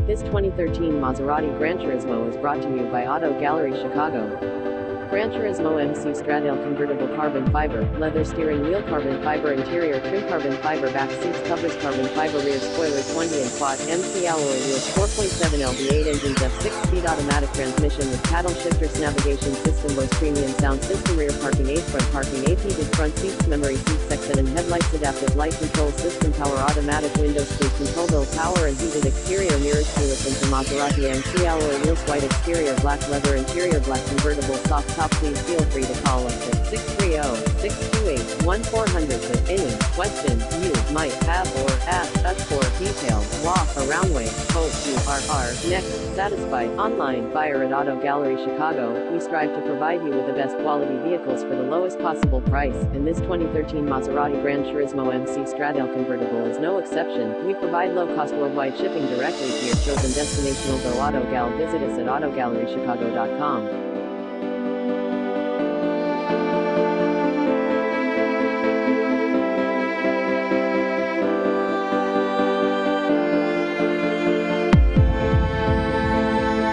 This 2013 Maserati GranTurismo is brought to you by Auto Gallery Chicago. GranTurismo MC Stradale convertible carbon fiber, leather steering wheel carbon fiber interior trim carbon fiber back seats covers carbon fiber rear spoiler 20 and quad MC alloy wheels 4.7 LV8 engines F6-speed automatic transmission with paddle shifters navigation system Bose premium sound system rear parking aid front parking aid heated front seats memory seat section and headlights adaptive light control system power automatic windows cruise control bill power and heated exterior mirrors keyless into Maserati MC alloy wheels white exterior black leather interior black convertible soft top. Please feel free to call us at 630-628-1400 with any question you might have or ask us for details. Walk around way. Hope you are next satisfied. Online buyer at Auto Gallery Chicago. We strive to provide you with the best quality vehicles for the lowest possible price, and this 2013 Maserati GranTurismo MC Stradale convertible is no exception. We provide low-cost worldwide shipping directly to your chosen destination. Go Auto Gal. Visit us at autogallerychicago.com.